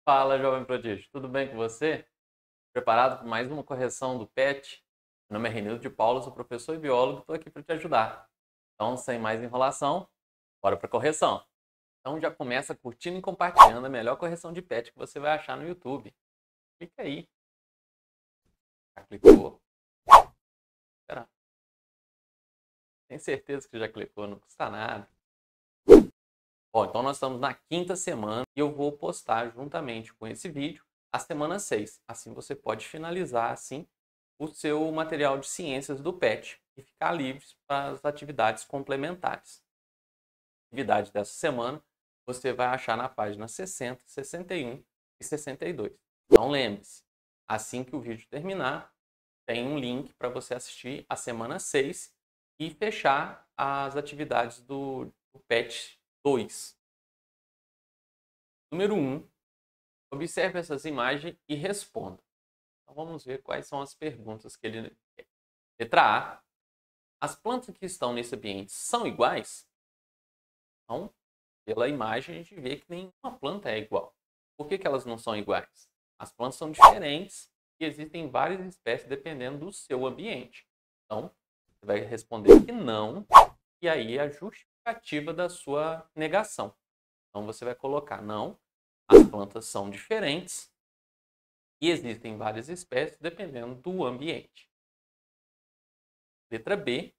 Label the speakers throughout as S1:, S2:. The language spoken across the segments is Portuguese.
S1: Fala, jovem prodígio, tudo bem com você? Preparado para mais uma correção do PET? Meu nome é Renildo de Paula, sou professor e biólogo, estou aqui para te ajudar. Então, sem mais enrolação, bora para a correção. Então, já começa curtindo e compartilhando a melhor correção de PET que você vai achar no YouTube. Clica aí. Já clicou? Espera. Tem certeza que já clicou, não custa nada. Bom, então nós estamos na quinta semana e eu vou postar juntamente com esse vídeo a semana 6. Assim você pode finalizar assim o seu material de ciências do PET e ficar livre para as atividades complementares. A atividade dessa semana você vai achar na página 60, 61 e 62. Então lembre-se, assim que o vídeo terminar, tem um link para você assistir a semana 6 e fechar as atividades do PET 2. Número 1. Observe essas imagens e responda. Então vamos ver quais são as perguntas que ele quer. Letra A. As plantas que estão nesse ambiente são iguais? Então, pela imagem a gente vê que nenhuma planta é igual. Por que elas não são iguais? As plantas são diferentes e existem várias espécies dependendo do seu ambiente. Então, você vai responder que não, e aí a justificativa da sua negação. Então você vai colocar não, as plantas são diferentes e existem várias espécies dependendo do ambiente. Letra B.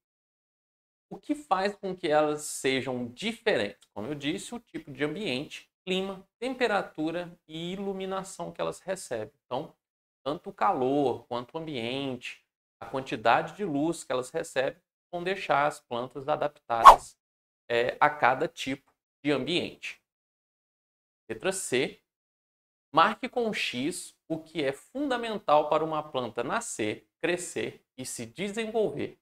S1: O que faz com que elas sejam diferentes? Como eu disse, o tipo de ambiente, clima, temperatura e iluminação que elas recebem. Então, tanto o calor quanto o ambiente, a quantidade de luz que elas recebem vão deixar as plantas adaptadas a cada tipo de ambiente. Letra C. Marque com X o que é fundamental para uma planta nascer, crescer e se desenvolver.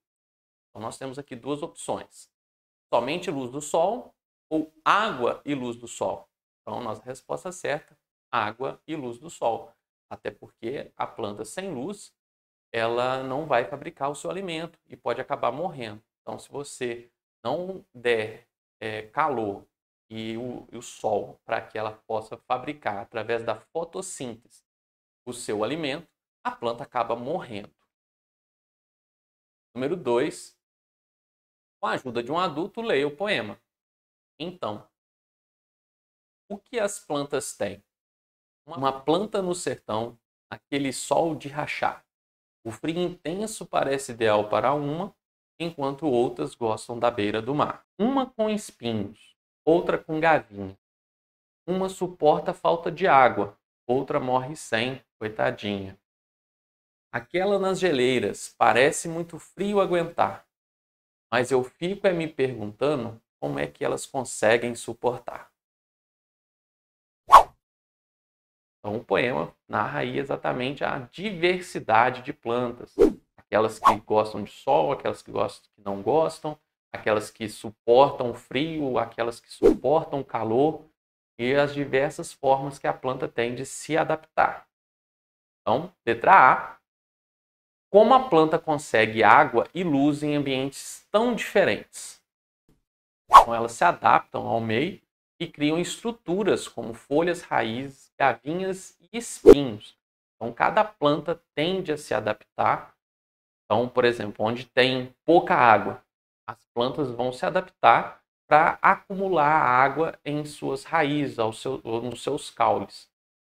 S1: Então, nós temos aqui duas opções. Somente luz do sol ou água e luz do sol? Então, nossa resposta certa, água e luz do sol. Até porque a planta sem luz, ela não vai fabricar o seu alimento e pode acabar morrendo. Então, se você não der calor e o sol para que ela possa fabricar através da fotossíntese o seu alimento, a planta acaba morrendo. Número 2. Com a ajuda de um adulto, leia o poema. Então, o que as plantas têm? Uma planta no sertão, aquele sol de rachar. O frio intenso parece ideal para uma, enquanto outras gostam da beira do mar. Uma com espinhos, outra com gavinha. Uma suporta a falta de água, outra morre sem, coitadinha. Aquela nas geleiras parece muito frio aguentar, mas eu fico me perguntando como é que elas conseguem suportar. Então o poema narra aí exatamente a diversidade de plantas. Aquelas que gostam de sol, aquelas que não gostam, aquelas que suportam o frio, aquelas que suportam o calor e as diversas formas que a planta tem de se adaptar. Então, letra A. Como a planta consegue água e luz em ambientes tão diferentes? Então, elas se adaptam ao meio e criam estruturas como folhas, raízes, gavinhas e espinhos. Então, cada planta tende a se adaptar. Então, por exemplo, onde tem pouca água, as plantas vão se adaptar para acumular água em suas raízes, nos seus caules.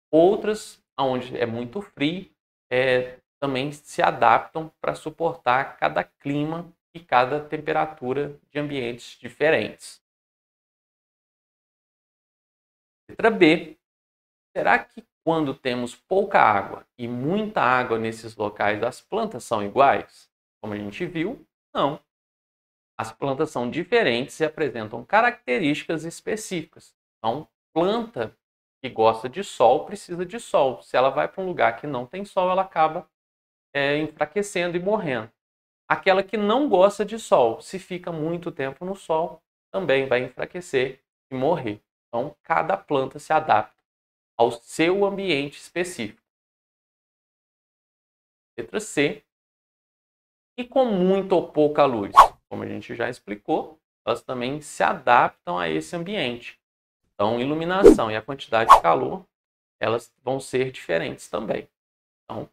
S1: Outras, onde é muito frio, também se adaptam para suportar cada clima e cada temperatura de ambientes diferentes. Letra B. Será que quando temos pouca água e muita água nesses locais, as plantas são iguais? Como a gente viu, não. As plantas são diferentes e apresentam características específicas. Então, planta que gosta de sol precisa de sol. Se ela vai para um lugar que não tem sol, ela acaba enfraquecendo e morrendo. Aquela que não gosta de sol, se fica muito tempo no sol, também vai enfraquecer e morrer. Então, cada planta se adapta ao seu ambiente específico. Letra C. E com muita ou pouca luz? Como a gente já explicou, elas também se adaptam a esse ambiente. Então, iluminação e a quantidade de calor elas vão ser diferentes também. Então,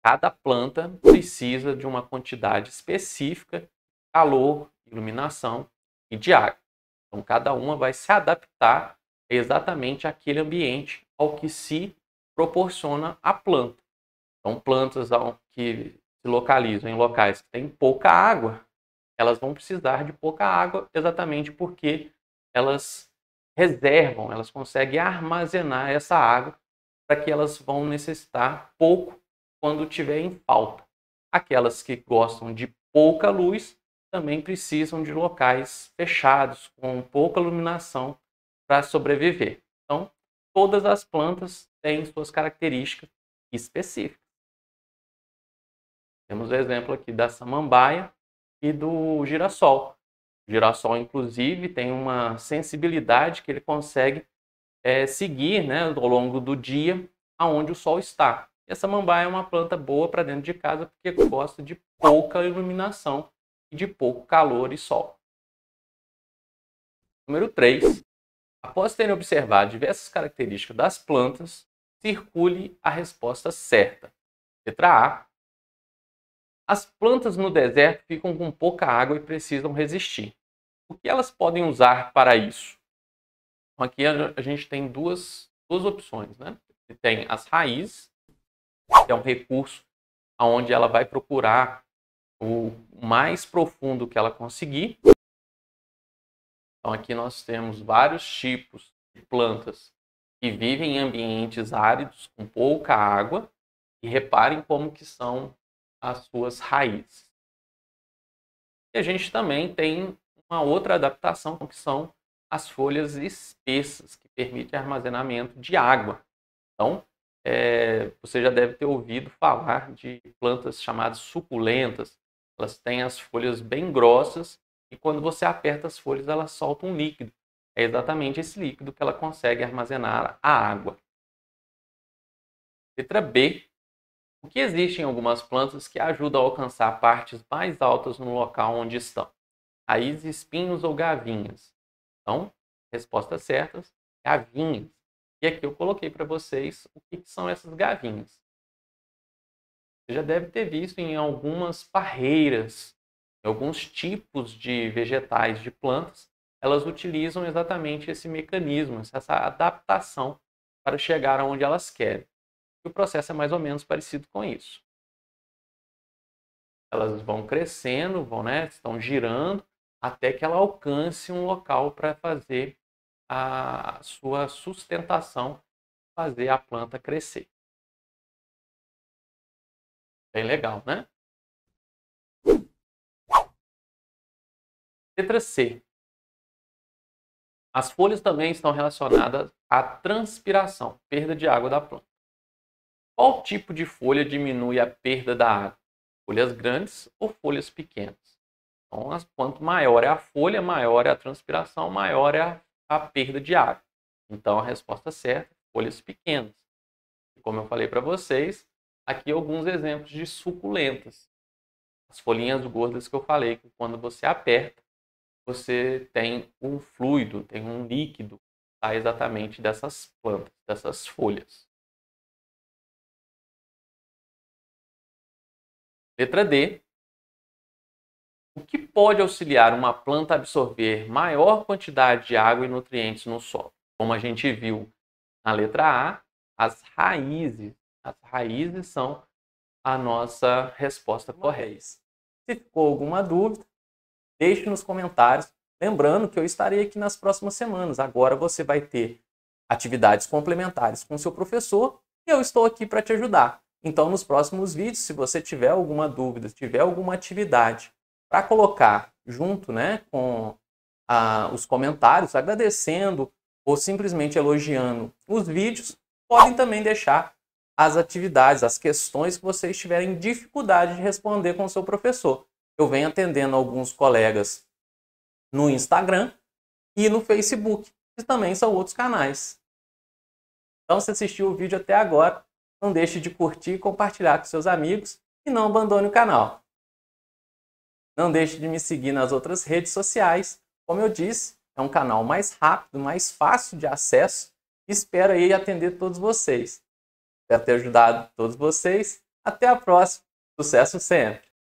S1: cada planta precisa de uma quantidade específica de calor, iluminação e de água. Então, cada uma vai se adaptar exatamente àquele ambiente ao que se proporciona a planta. Então, plantas que se localizam em locais que têm pouca água, elas vão precisar de pouca água exatamente porque elas reservam, elas conseguem armazenar essa água para que elas vão necessitar pouco quando tiver em falta. Aquelas que gostam de pouca luz também precisam de locais fechados, com pouca iluminação para sobreviver. Então, todas as plantas têm suas características específicas. Temos o exemplo aqui da samambaia e do girassol. O girassol, inclusive, tem uma sensibilidade que ele consegue seguir, né, ao longo do dia aonde o sol está. E a samambaia é uma planta boa para dentro de casa porque gosta de pouca iluminação e de pouco calor e sol. Número 3. Após terem observado diversas características das plantas, circule a resposta certa. Letra A. As plantas no deserto ficam com pouca água e precisam resistir. O que elas podem usar para isso? Então, aqui a gente tem duas opções, né? Tem as raízes, que é um recurso onde ela vai procurar o mais profundo que ela conseguir. Então, aqui nós temos vários tipos de plantas que vivem em ambientes áridos com pouca água e reparem como que são as suas raízes. E a gente também tem uma outra adaptação, que são as folhas espessas, que permitem armazenamento de água. Então, você já deve ter ouvido falar de plantas chamadas suculentas. Elas têm as folhas bem grossas e quando você aperta as folhas, elas soltam um líquido. É exatamente esse líquido que ela consegue armazenar a água. Letra B. O que existe em algumas plantas que ajudam a alcançar partes mais altas no local onde estão? Raízes, espinhos ou gavinhas? Então, respostas certas, gavinhas. E aqui eu coloquei para vocês o que são essas gavinhas. Você já deve ter visto em algumas parreiras, em alguns tipos de vegetais, de plantas, elas utilizam exatamente esse mecanismo, essa adaptação para chegar aonde elas querem. E o processo é mais ou menos parecido com isso. Elas vão crescendo, estão girando, até que ela alcance um local para fazer a sua sustentação, fazer a planta crescer. Bem legal, né? Letra C. As folhas também estão relacionadas à transpiração, perda de água da planta. Qual tipo de folha diminui a perda da água? Folhas grandes ou folhas pequenas? Então, quanto maior é a folha, maior é a transpiração, maior é a perda de água. Então, a resposta certa é folhas pequenas. E como eu falei para vocês, aqui alguns exemplos de suculentas. As folhinhas gordas que eu falei, que quando você aperta, você tem um fluido, tem um líquido, tá, exatamente dessas plantas, dessas folhas. Letra D. O que pode auxiliar uma planta a absorver maior quantidade de água e nutrientes no solo? Como a gente viu na letra A, as raízes. As raízes são a nossa resposta correta. Se ficou alguma dúvida, deixe nos comentários. Lembrando que eu estarei aqui nas próximas semanas. Agora você vai ter atividades complementares com o seu professor e eu estou aqui para te ajudar. Então, nos próximos vídeos, se você tiver alguma dúvida, se tiver alguma atividade para colocar junto, com os comentários, agradecendo ou simplesmente elogiando os vídeos, podem também deixar as atividades, as questões que vocês tiverem dificuldade de responder com o seu professor. Eu venho atendendo alguns colegas no Instagram e no Facebook, que também são outros canais. Então, se assistiu o vídeo até agora, não deixe de curtir e compartilhar com seus amigos e não abandone o canal. Não deixe de me seguir nas outras redes sociais. Como eu disse, é um canal mais rápido, mais fácil de acesso
S2: Espero aí atender todos vocês. Espero ter ajudado todos vocês. Até a próxima. Sucesso sempre!